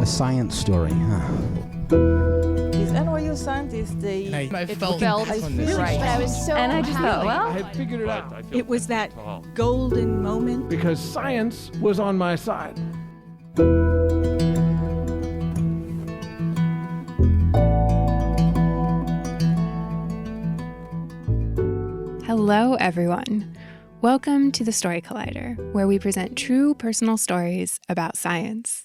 A science story, huh? These NYU scientists, I felt right. But I was so And I just thought, well, I had figured it out it was that golden moment. because science was on my side. Hello, everyone. Welcome to the Story Collider, where we present true personal stories about science.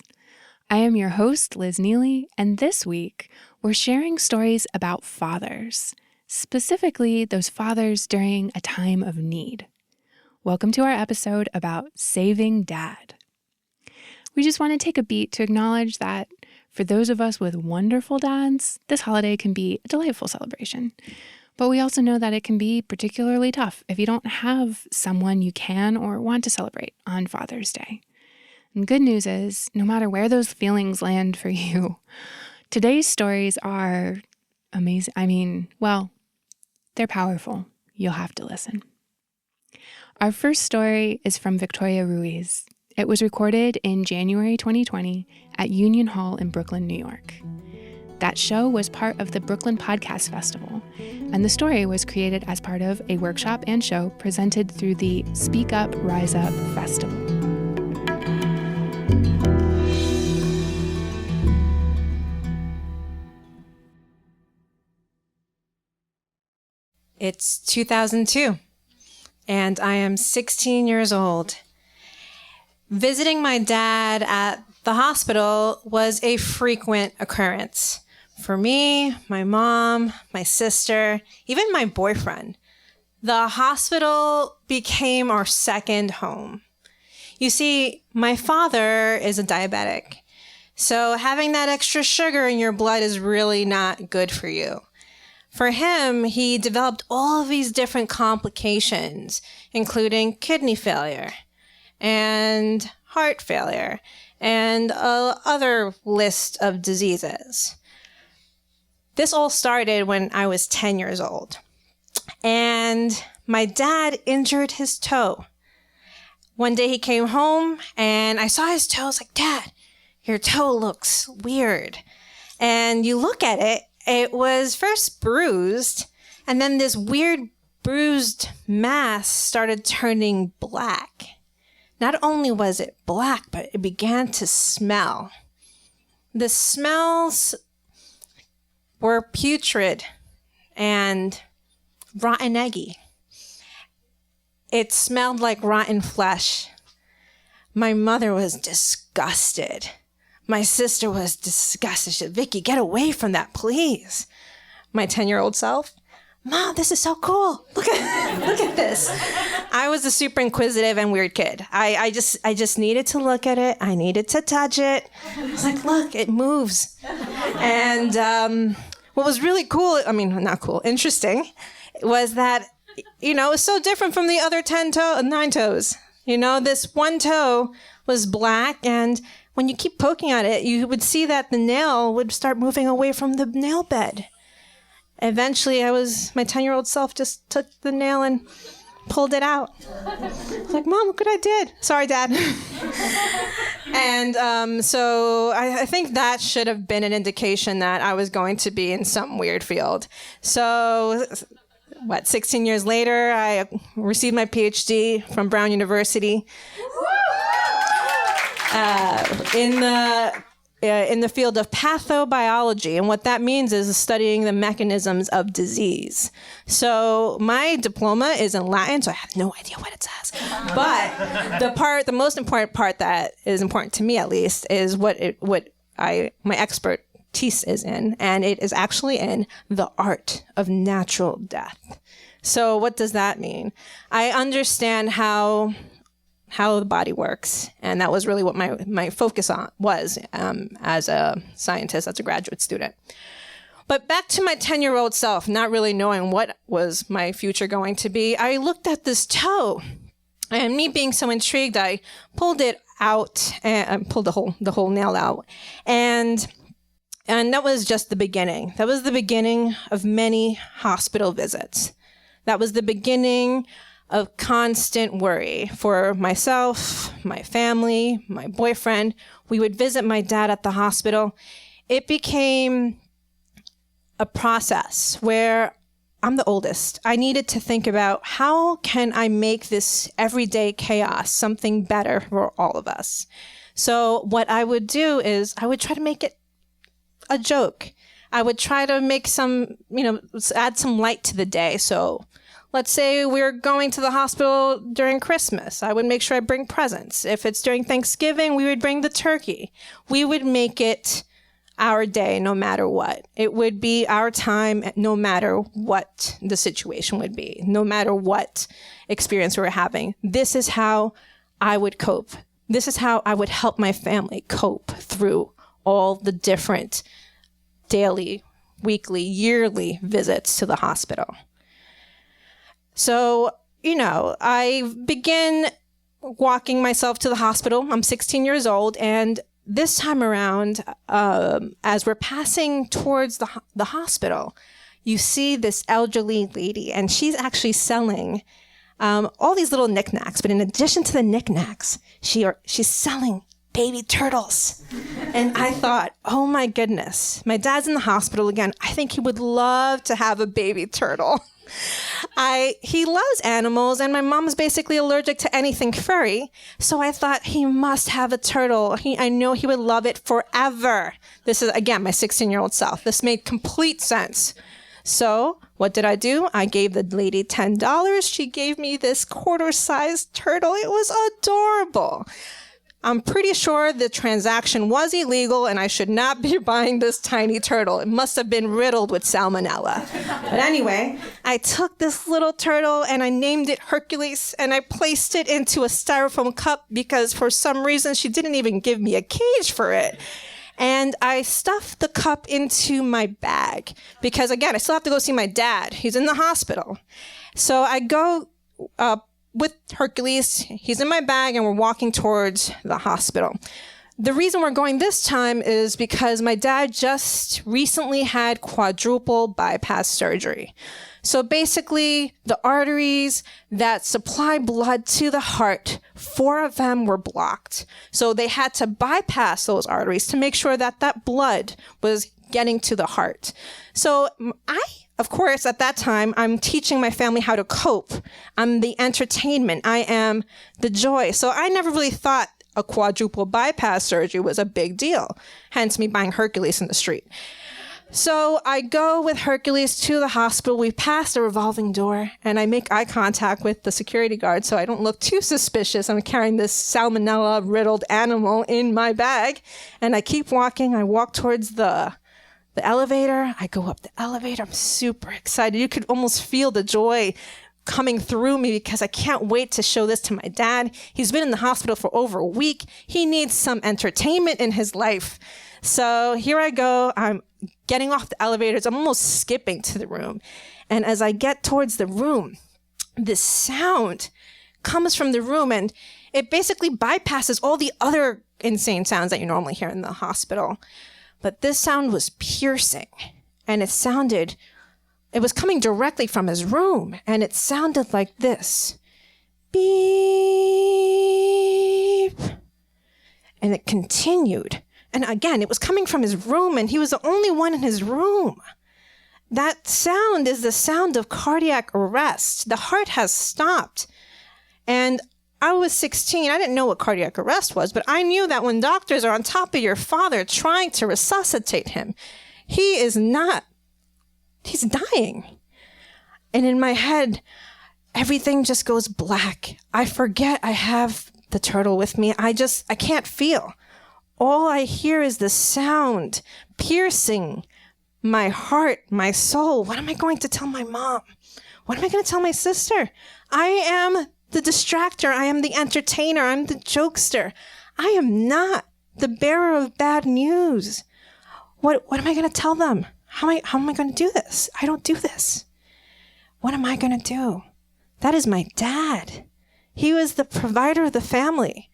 I am your host, Liz Neely, and this week we're sharing stories about fathers, specifically those fathers during a time of need. Welcome to our episode about Saving Dad. We just want to take a beat to acknowledge that for those of us with wonderful dads, this holiday can be a delightful celebration. But we also know that it can be particularly tough if you don't have someone you can or want to celebrate on Father's Day. And good news is, no matter where those feelings land for you, today's stories are amazing. They're powerful. You'll have to listen. Our first story is from Victoria Ruiz. It was recorded in January 2020 at Union Hall in Brooklyn, New York. That show was part of the Brooklyn Podcast Festival, and the story was created as part of a workshop and show presented through the Speak Up, Rise Up Festival. It's 2002, and I am 16 years old. Visiting my dad at the hospital was a frequent occurrence. For me, my mom, my sister, even my boyfriend, the hospital became our second home. You see, my father is a diabetic, so having that extra sugar in your blood is really not good for you. For him, he developed all of these different complications, including kidney failure and heart failure and other list of diseases. This all started when I was 10 years old, and my dad injured his toe. One day he came home and I saw his toe. I was like, "Dad, your toe looks weird." And you look at it, it was first bruised, and then this weird bruised mass started turning black. Not only was it black, but it began to smell. The smells were putrid and rotten eggy. It smelled like rotten flesh. My mother was disgusted. My sister was disgusted. She said, "Vicky, get away from that, please." My 10-year-old self, "Mom, this is so cool. Look at this." I was a super inquisitive and weird kid. I just needed to look at it. I needed to touch it. I was like, "Look, it moves." And what was really cool, interesting, was that, it was so different from the other 9 toes. This one toe was black, and when you keep poking at it, you would see that the nail would start moving away from the nail bed. Eventually, my 10-year-old self just took the nail and pulled it out. I was like, "Mom, look what I did." "Sorry, Dad." And so I think that should have been an indication that I was going to be in some weird field. So 16 years later, I received my PhD from Brown University in the field of pathobiology. And what that means is studying the mechanisms of disease. So my diploma is in Latin, so I have no idea what it says. But the most important part that is important to me, at least, is my expertise is in, and it is actually in the art of natural death. So what does that mean? I understand how the body works. And that was really what my focus on was as a scientist, as a graduate student. But back to my 10-year-old self, not really knowing what was my future going to be, I looked at this toe. And me being so intrigued, I pulled it out and pulled the whole nail out. And that was just the beginning. That was the beginning of many hospital visits. That was the beginning of constant worry for myself, my family, my boyfriend. We would visit my dad at the hospital. It became a process where I'm the oldest. I needed to think about how can I make this everyday chaos something better for all of us. So what I would do is I would try to make it a joke. I would try to make some, add some light to the day. So let's say we're going to the hospital during Christmas. I would make sure I bring presents. If it's during Thanksgiving, we would bring the turkey. We would make it our day no matter what. It would be our time no matter what the situation would be, no matter what experience we were having. This is how I would cope. This is how I would help my family cope through all the different daily, weekly, yearly visits to the hospital. So, I begin walking myself to the hospital. I'm 16 years old, and this time around, as we're passing towards the hospital, you see this elderly lady, and she's actually selling all these little knickknacks. But in addition to the knickknacks, she's selling baby turtles. And I thought, oh my goodness, my dad's in the hospital again. I think he would love to have a baby turtle. He loves animals, and my mom is basically allergic to anything furry. So I thought he must have a turtle. I know he would love it forever. This is, again, my 16-year-old self. This made complete sense. So what did I do? I gave the lady $10. She gave me this quarter-sized turtle. It was adorable. I'm pretty sure the transaction was illegal and I should not be buying this tiny turtle. It must have been riddled with salmonella. But anyway, I took this little turtle and I named it Hercules, and I placed it into a styrofoam cup because for some reason she didn't even give me a cage for it. And I stuffed the cup into my bag because, again, I still have to go see my dad. He's in the hospital. So I go with Hercules. He's in my bag, and we're walking towards the hospital. The reason we're going this time is because my dad just recently had quadruple bypass surgery. So basically, the arteries that supply blood to the heart, 4 of them were blocked. So they had to bypass those arteries to make sure that that blood was getting to the heart. So of course, at that time, I'm teaching my family how to cope. I'm the entertainment. I am the joy. So I never really thought a quadruple bypass surgery was a big deal, hence me buying Hercules in the street. So I go with Hercules to the hospital. We pass the revolving door, and I make eye contact with the security guard so I don't look too suspicious. I'm carrying this salmonella-riddled animal in my bag, and I keep walking. I walk towards the elevator. I go up the elevator. I'm super excited. You could almost feel the joy coming through me because I can't wait to show this to my dad. He's been in the hospital for over a week. He needs some entertainment in his life. So here I go. I'm getting off the elevators. I'm almost skipping to the room. And as I get towards the room, this sound comes from the room, and it basically bypasses all the other insane sounds that you normally hear in the hospital. But this sound was piercing, and it was coming directly from his room, and it sounded like this. Beep. And it continued. And again, it was coming from his room, and he was the only one in his room. That sound is the sound of cardiac arrest. The heart has stopped. And I was 16. I didn't know what cardiac arrest was, but I knew that when doctors are on top of your father trying to resuscitate him, he's dying. And in my head, everything just goes black. I forget I have the turtle with me. I can't feel. All I hear is the sound piercing my heart, my soul. What am I going to tell my mom? What am I going to tell my sister? I am the distractor. I am the entertainer. I'm the jokester. I am not the bearer of bad news. What am I going to tell them? How am I going to do this? I don't do this. What am I going to do? That is my dad. He was the provider of the family.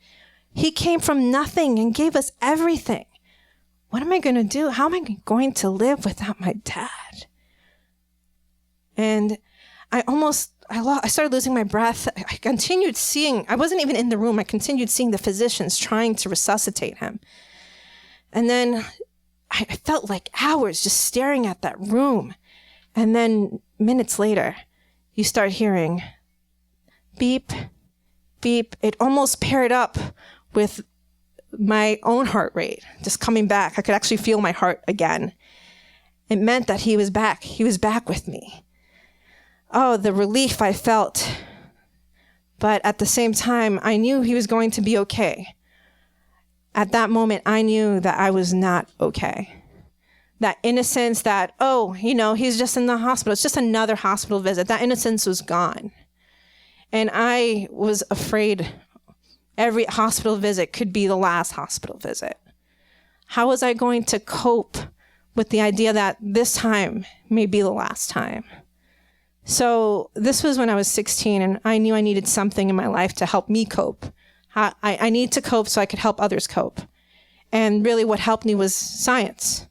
He came from nothing and gave us everything. What am I going to do? How am I going to live without my dad? And I almost I started losing my breath. I continued seeing, I wasn't even in the room. I continued seeing the physicians trying to resuscitate him. And then I felt like hours just staring at that room. And then minutes later, you start hearing beep, beep. It almost paired up with my own heart rate just coming back. I could actually feel my heart again. It meant that he was back. He was back with me. Oh, the relief I felt. But at the same time, I knew he was going to be okay. At that moment, I knew that I was not okay. That innocence that, oh, he's just in the hospital. It's just another hospital visit. That innocence was gone. And I was afraid every hospital visit could be the last hospital visit. How was I going to cope with the idea that this time may be the last time? So this was when I was 16, and I knew I needed something in my life to help me cope. I need to cope so I could help others cope. And really what helped me was science.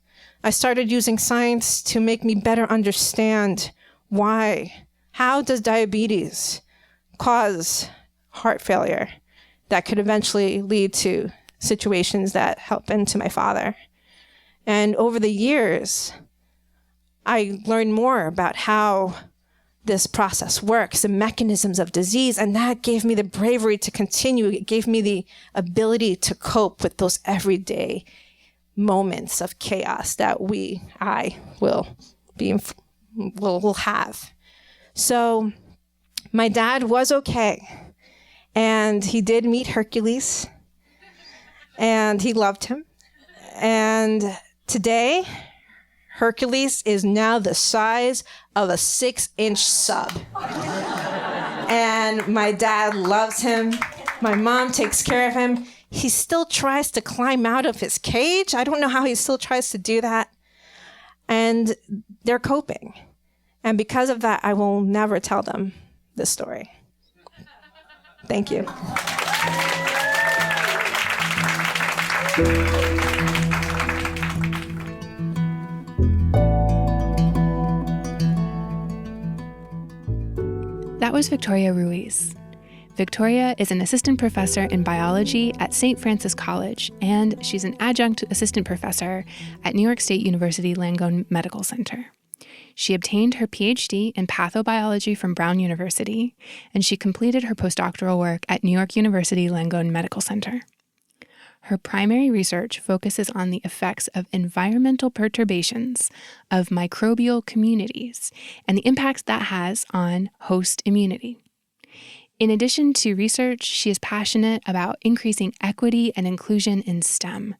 I started using science to make me better understand how does diabetes cause heart failure that could eventually lead to situations that happened to my father. And over the years, I learned more about how this process works, the mechanisms of disease, and that gave me the bravery to continue. It gave me the ability to cope with those everyday moments of chaos that I will have. So my dad was okay, and he did meet Hercules, and he loved him. And today, Hercules is now the size of a 6-inch sub. And my dad loves him. My mom takes care of him. He still tries to climb out of his cage. I don't know how he still tries to do that. And they're coping. And because of that, I will never tell them this story. Thank you. That was Victoria Ruiz. Victoria is an assistant professor in biology at St. Francis College, and she's an adjunct assistant professor at New York State University Langone Medical Center. She obtained her PhD in pathobiology from Brown University, and she completed her postdoctoral work at New York University Langone Medical Center. Her primary research focuses on the effects of environmental perturbations of microbial communities and the impacts that has on host immunity. In addition to research, she is passionate about increasing equity and inclusion in STEM.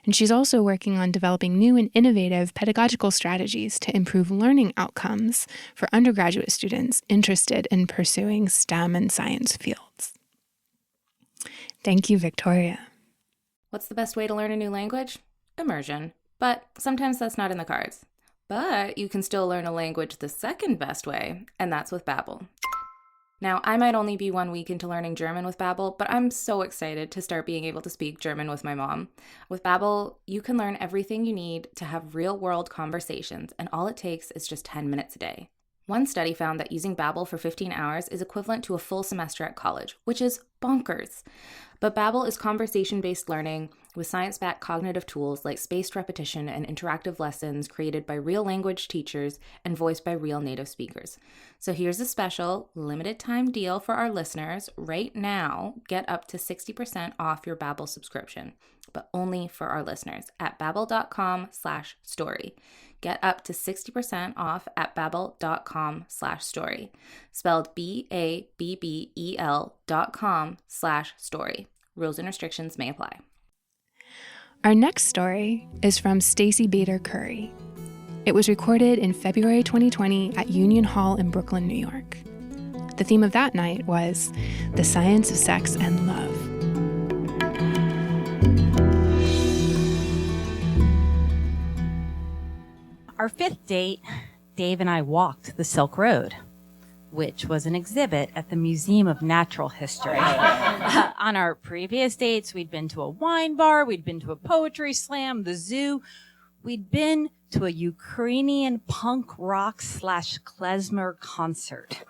And she's also working on developing new and innovative pedagogical strategies to improve learning outcomes for undergraduate students interested in pursuing STEM and science fields. Thank you, Victoria. What's the best way to learn a new language? Immersion. But sometimes that's not in the cards. But you can still learn a language the second best way, and that's with Babbel. Now, I might only be 1 week into learning German with Babbel, but I'm so excited to start being able to speak German with my mom. With Babbel, you can learn everything you need to have real-world conversations, and all it takes is just 10 minutes a day. One study found that using Babbel for 15 hours is equivalent to a full semester at college, which is bonkers. But Babbel is conversation-based learning with science-backed cognitive tools like spaced repetition and interactive lessons created by real language teachers and voiced by real native speakers. So here's a special limited-time deal for our listeners. Right now, get up to 60% off your Babbel subscription, but only for our listeners at babbel.com/story. Get up to 60% off at babbel.com/story. Spelled BABBEL.com/story. Rules and restrictions may apply. Our next story is from Stacey Bader Curry. It was recorded in February 2020 at Union Hall in Brooklyn, New York. The theme of that night was the science of sex and love. Our fifth date, Dave and I walked the Silk Road, which was an exhibit at the Museum of Natural History. On our previous dates, we'd been to a wine bar, we'd been to a poetry slam, the zoo. We'd been to a Ukrainian punk rock / klezmer concert.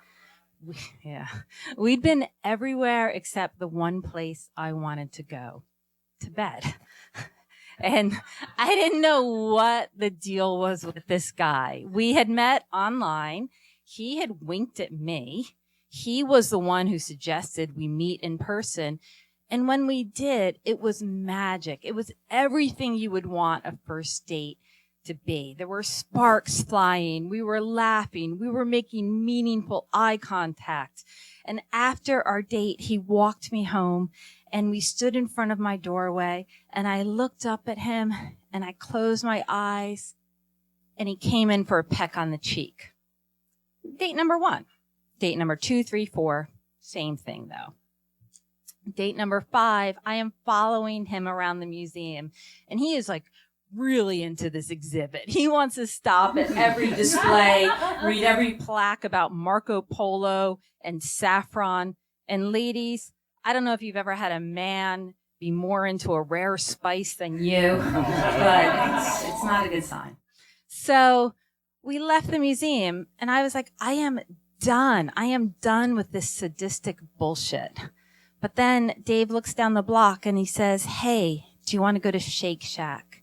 We'd been everywhere except the one place I wanted to go, to bed. And I didn't know what the deal was with this guy. We had met online. He had winked at me. He was the one who suggested we meet in person. And when we did, it was magic. It was everything you would want a first date to be. There were sparks flying. We were laughing. We were making meaningful eye contact. And after our date, he walked me home and we stood in front of my doorway and I looked up at him and I closed my eyes and he came in for a peck on the cheek. Date number 1. Date number 2, 3, 4, same thing though. Date number 5, I am following him around the museum and he is like really into this exhibit. He wants to stop at every display, read every plaque about Marco Polo and saffron. And ladies, I don't know if you've ever had a man be more into a rare spice than you, but it's not a good sign. So we left the museum and I was like, I am done. I am done with this sadistic bullshit. But then Dave looks down the block and he says, hey, do you want to go to Shake Shack?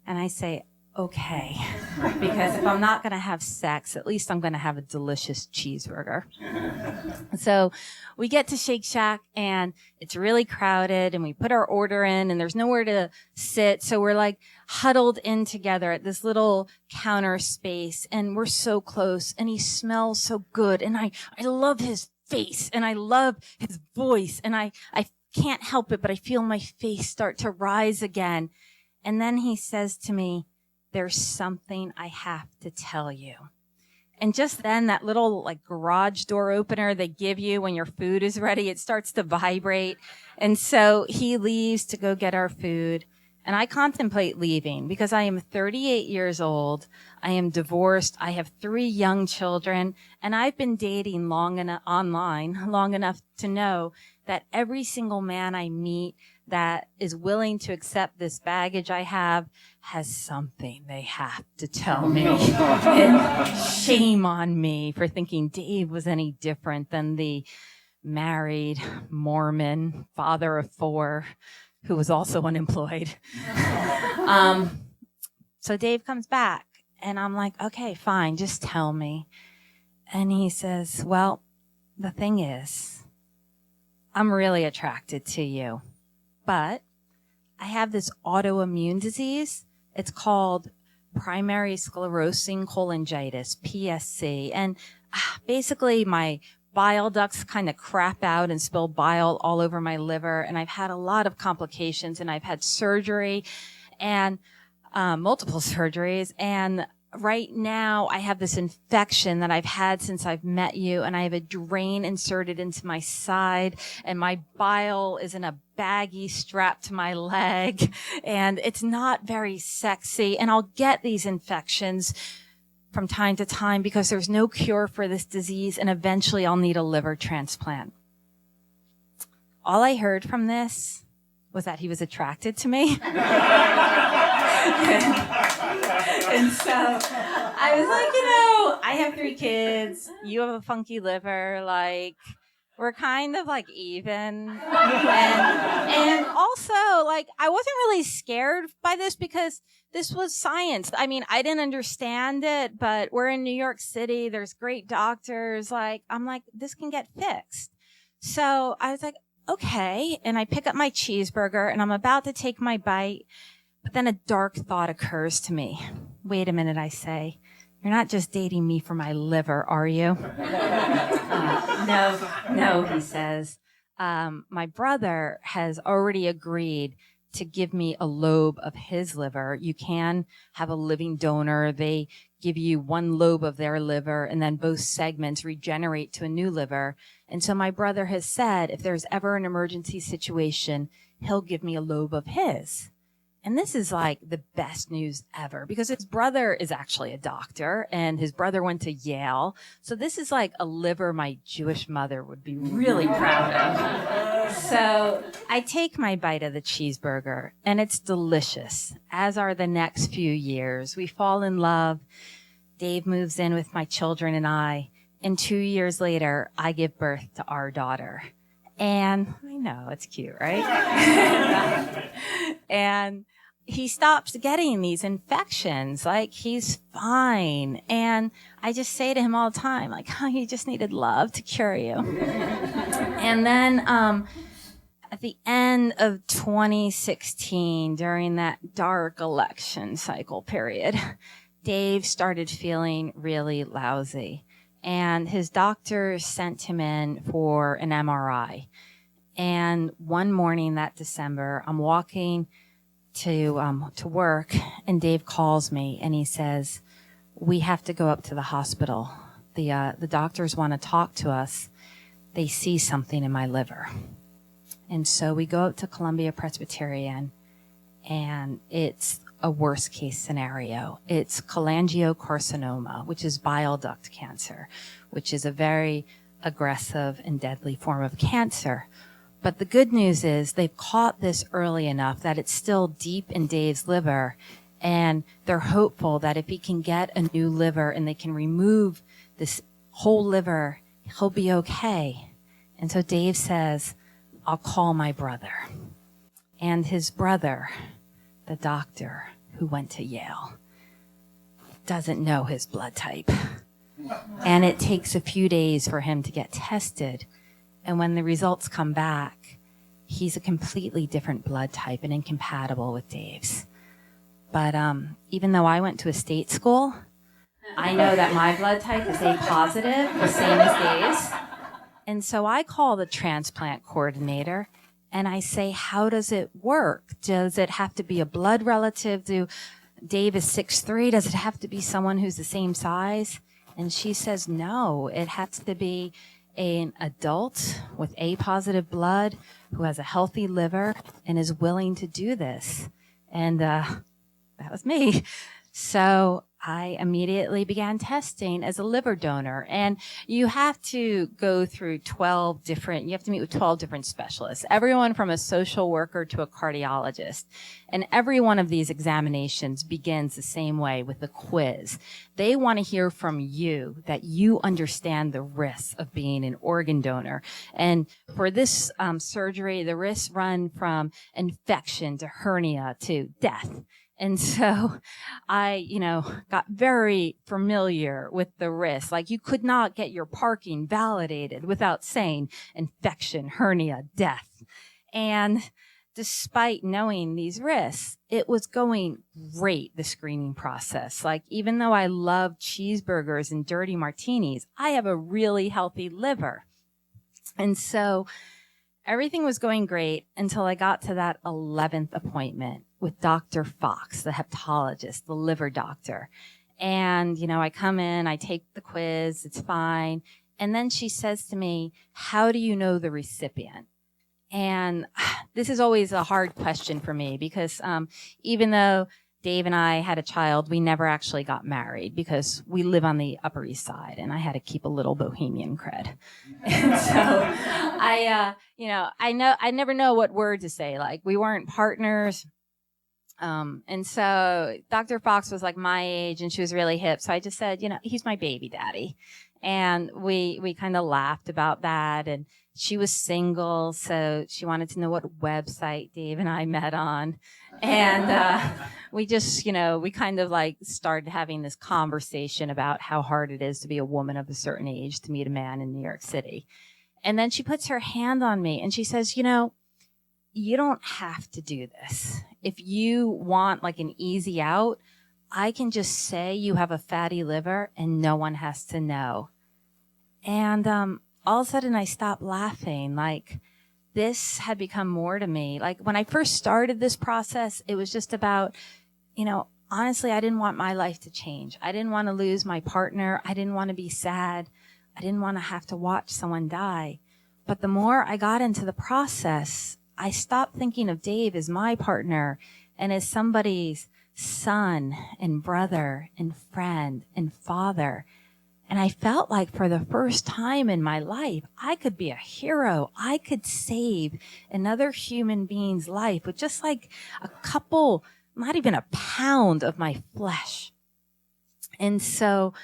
And I say, okay, because if I'm not going to have sex, at least I'm going to have a delicious cheeseburger. So we get to Shake Shack and it's really crowded and we put our order in and there's nowhere to sit. So we're like huddled in together at this little counter space and we're so close and he smells so good. And I love his face and I love his voice and I can't help it, but I feel my face start to rise again. And then he says to me, there's something I have to tell you. And just then that little like garage door opener they give you when your food is ready, it starts to vibrate. And so he leaves to go get our food. And I contemplate leaving because I am 38 years old. I am divorced. I have 3 young children and I've been dating long enough to know that every single man I meet that is willing to accept this baggage I have has something they have to tell me. And shame on me for thinking Dave was any different than the married Mormon father of 4 who was also unemployed. So Dave comes back and I'm like, okay, fine, just tell me. And he says, well, the thing is, I'm really attracted to you, but I have this autoimmune disease. It's called primary sclerosing cholangitis, PSC. And basically my bile ducts kind of crap out and spill bile all over my liver. And I've had a lot of complications and I've had surgery and multiple surgeries. And right now I have this infection that I've had since I've met you and I have a drain inserted into my side and my bile is in a baggie strapped to my leg and it's not very sexy and I'll get these infections from time to time because there's no cure for this disease and eventually I'll need a liver transplant. All I heard from this was that he was attracted to me. And so I was like, I have 3 kids. You have a funky liver. Like, we're kind of like even. And also, like, I wasn't really scared by this because this was science. I mean, I didn't understand it, but we're in New York City. There's great doctors. Like, I'm like, this can get fixed. So I was like, okay. And I pick up my cheeseburger and I'm about to take my bite. But then a dark thought occurs to me. Wait a minute, I say. You're not just dating me for my liver, are you? No, he says. My brother has already agreed to give me a lobe of his liver. You can have a living donor. They give you 1 lobe of their liver and then both segments regenerate to a new liver. And so my brother has said if there's ever an emergency situation, he'll give me a lobe of his. And this is like the best news ever because his brother is actually a doctor and his brother went to Yale. So this is like a liver my Jewish mother would be really proud of. So I take my bite of the cheeseburger and it's delicious, as are the next few years. We fall in love. Dave moves in with my children and I. And 2 years later, I give birth to our daughter. And I know, it's cute, right? And he stops getting these infections. Like, he's fine. And I just say to him all the time, like, oh, you just needed love to cure you. And then at the end of 2016, during that dark election cycle period, Dave started feeling really lousy. And his doctor sent him in for an MRI. And one morning that December, I'm walking to work, and Dave calls me and he says, "We have to go up to the hospital. The doctors want to talk to us. They see something in my liver." And so we go up to Columbia Presbyterian, and it's a worst case scenario. It's cholangiocarcinoma, which is bile duct cancer, which is a very aggressive and deadly form of cancer. But the good news is they've caught this early enough that it's still deep in Dave's liver, and they're hopeful that if he can get a new liver and they can remove this whole liver, he'll be okay. And so Dave says, "I'll call my brother." And his brother, the doctor who went to Yale, doesn't know his blood type. And it takes a few days for him to get tested. And when the results come back, he's a completely different blood type and incompatible with Dave's. But even though I went to a state school, I know that my blood type is A positive, the same as Dave's. And so I call the transplant coordinator and I say, "How does it work? Does it have to be a blood relative? Dave is 6'3". Does it have to be someone who's the same size?" And she says, "No, it has to be an adult with A positive blood who has a healthy liver and is willing to do this." And that was me. So I immediately began testing as a liver donor. And you have to go through you have to meet with 12 different specialists, everyone from a social worker to a cardiologist. And every one of these examinations begins the same way with a quiz. They want to hear from you that you understand the risks of being an organ donor. And for this surgery, the risks run from infection to hernia to death. And so I, got very familiar with the risks. Like, you could not get your parking validated without saying infection, hernia, death. And despite knowing these risks, it was going great, the screening process. Like, even though I love cheeseburgers and dirty martinis, I have a really healthy liver. And so everything was going great until I got to that 11th appointment with Dr. Fox, the hepatologist, the liver doctor. And, I come in, I take the quiz, it's fine. And then she says to me, "How do you know the recipient?" And this is always a hard question for me because even though Dave and I had a child, we never actually got married because we live on the Upper East Side and I had to keep a little bohemian cred. And so I never know what word to say. Like, we weren't partners. And so Dr. Fox was like my age and she was really hip. So I just said, "He's my baby daddy." And we kind of laughed about that. And she was single, so she wanted to know what website Dave and I met on. And we just, we kind of like started having this conversation about how hard it is to be a woman of a certain age to meet a man in New York City. And then she puts her hand on me and she says, "You don't have to do this. If you want like an easy out, I can just say you have a fatty liver and no one has to know." And all of a sudden I stopped laughing. Like, this had become more to me. Like, when I first started this process, it was just about, honestly, I didn't want my life to change. I didn't want to lose my partner. I didn't want to be sad. I didn't want to have to watch someone die. But the more I got into the process, I stopped thinking of Dave as my partner and as somebody's son and brother and friend and father. And I felt like for the first time in my life, I could be a hero. I could save another human being's life with just like a couple, not even a pound of my flesh. And so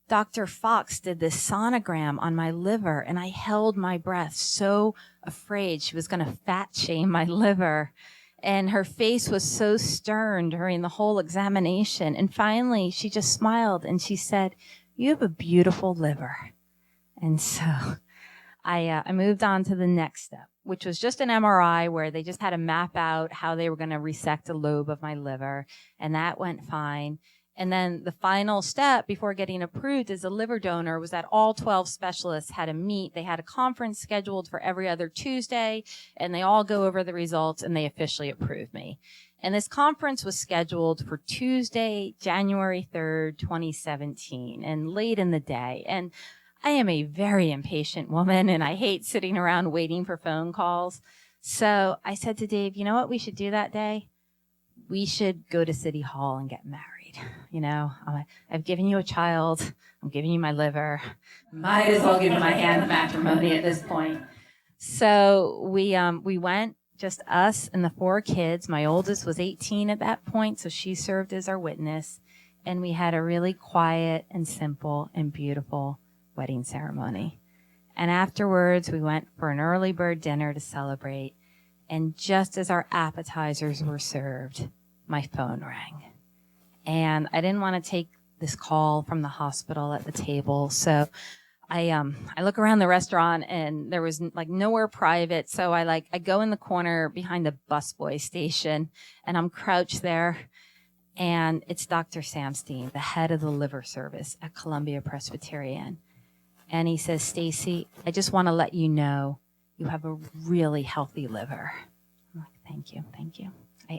Dr. Fox did this sonogram on my liver, and I held my breath, so afraid she was going to fat shame my liver. And her face was so stern during the whole examination. And finally, she just smiled and she said, "You have a beautiful liver." And so I moved on to the next step, which was just an MRI where they just had to map out how they were going to resect a lobe of my liver. And that went fine. And then the final step before getting approved as a liver donor was that all 12 specialists had to meet. They had a conference scheduled for every other Tuesday, and they all go over the results, and they officially approved me. And this conference was scheduled for Tuesday, January 3rd, 2017, and late in the day. And I am a very impatient woman, and I hate sitting around waiting for phone calls. So I said to Dave, you know what we should do that day? We should go to City Hall and get married. You know, I've given you a child. I'm giving you my liver. Might as well give you my hand in matrimony at this point. So we went, just us and the 4 kids. My oldest was 18 at that point, so she served as our witness. And we had a really quiet and simple and beautiful wedding ceremony. And afterwards, we went for an early bird dinner to celebrate. And just as our appetizers were served, my phone rang. And I didn't want to take this call from the hospital at the table. So I look around the restaurant and there was like nowhere private. So I go in the corner behind the busboy station and I'm crouched there. And it's Dr. Samstein, the head of the liver service at Columbia Presbyterian. And he says, "Stacey, I just want to let you know you have a really healthy liver." I'm like, thank you.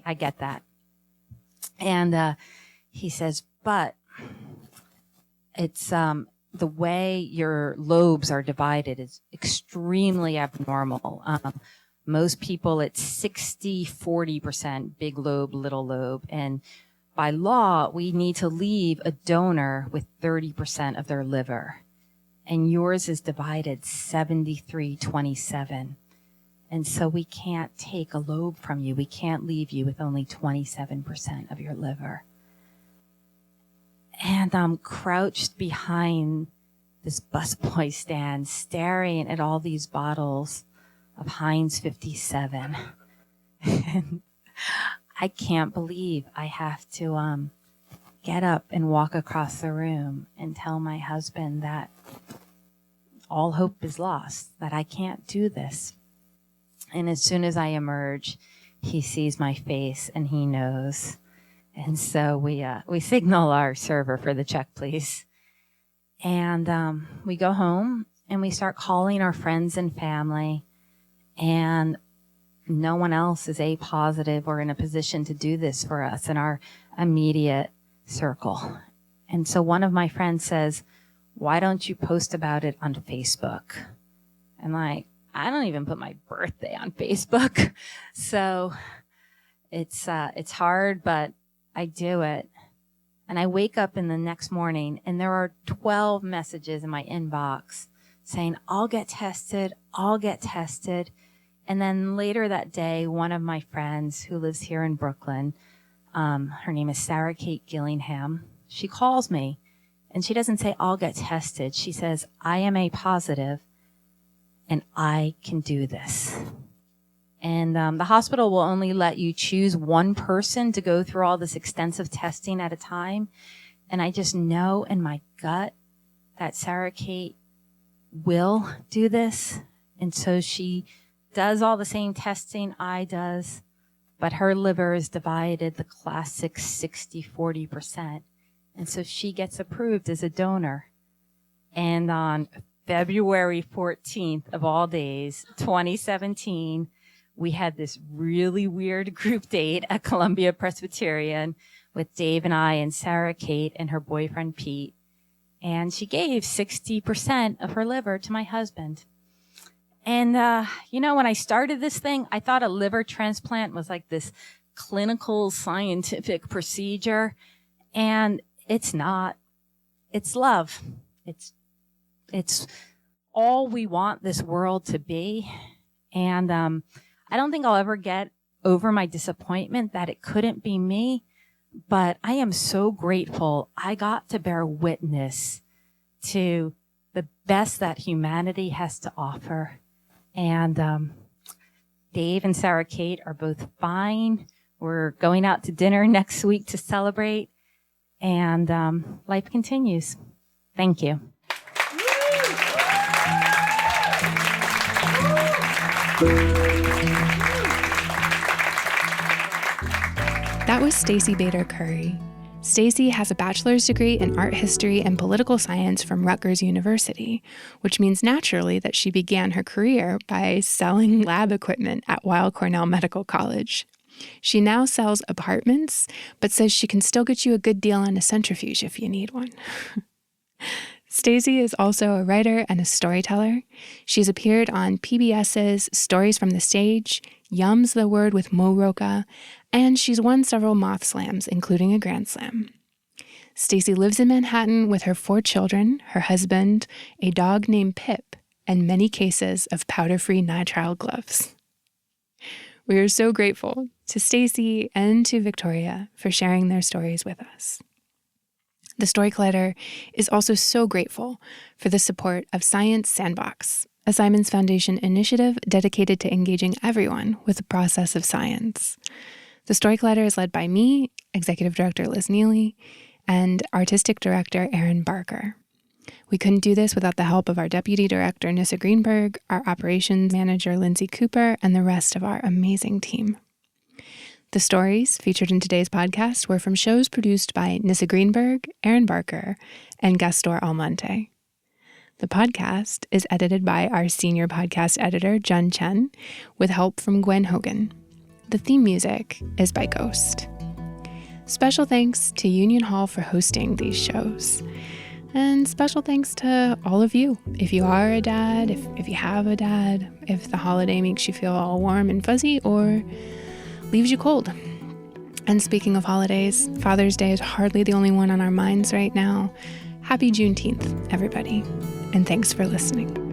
I get that. And he says, "But it's the way your lobes are divided is extremely abnormal. Most people, it's 60-40% big lobe, little lobe. And by law, we need to leave a donor with 30% of their liver. And yours is divided 73-27. And so we can't take a lobe from you. We can't leave you with only 27% of your liver." And I'm crouched behind this busboy stand, staring at all these bottles of Heinz 57. And I can't believe I have to get up and walk across the room and tell my husband that all hope is lost, that I can't do this. And as soon as I emerge, he sees my face and he knows. And so we signal our server for the check, please. And we go home and we start calling our friends and family. And no one else is A positive or in a position to do this for us in our immediate circle. And so one of my friends says, "Why don't you post about it on Facebook?" And I don't even put my birthday on Facebook. So it's hard, but I do it. And I wake up in the next morning and there are 12 messages in my inbox saying, I'll get tested. And then later that day, one of my friends who lives here in Brooklyn, her name is Sarah Kate Gillingham. She calls me and she doesn't say, I'll get tested. She says, I am A positive and I can do this. And the hospital will only let you choose one person to go through all this extensive testing at a time. And I just know in my gut that Sarah Kate will do this. And so she does all the same testing I does, but her liver is divided the classic 60-40%. And so she gets approved as a donor. And on February 14th of all days, 2017, we had this really weird group date at Columbia Presbyterian with Dave and I and Sarah Kate and her boyfriend Pete. And she gave 60% of her liver to my husband. And, when I started this thing, I thought a liver transplant was like this clinical scientific procedure. And it's not. It's love. It's all we want this world to be. And I don't think I'll ever get over my disappointment that it couldn't be me, but I am so grateful I got to bear witness to the best that humanity has to offer. And Dave and Sarah Kate are both fine. We're going out to dinner next week to celebrate, and life continues. Thank you. That was Stacey Bader Curry. Stacey has a bachelor's degree in art history and political science from Rutgers University, which means naturally that she began her career by selling lab equipment at Weill Cornell Medical College. She now sells apartments, but says she can still get you a good deal on a centrifuge if you need one. Stacey is also a writer and a storyteller. She's appeared on PBS's Stories from the Stage, Yums the Word with Mo Roca, and she's won several Moth Slams, including a Grand Slam. Stacey lives in Manhattan with her 4 children, her husband, a dog named Pip, and many cases of powder-free nitrile gloves. We are so grateful to Stacey and to Victoria for sharing their stories with us. The Story Collider is also so grateful for the support of Science Sandbox, a Simons Foundation initiative dedicated to engaging everyone with the process of science. The Story Collider is led by me, Executive Director Liz Neely, and Artistic Director Erin Barker. We couldn't do this without the help of our Deputy Director Nissa Greenberg, our Operations Manager Lindsay Cooper, and the rest of our amazing team. The stories featured in today's podcast were from shows produced by Nissa Greenberg, Erin Barker, and Gastor Almonte. The podcast is edited by our senior podcast editor, Jun Chen, with help from Gwen Hogan. The theme music is by Ghost. Special thanks to Union Hall for hosting these shows. And special thanks to all of you. If you are a dad, if you have a dad, if the holiday makes you feel all warm and fuzzy or leaves you cold. And speaking of holidays, Father's Day is hardly the only one on our minds right now. Happy Juneteenth, everybody. And thanks for listening.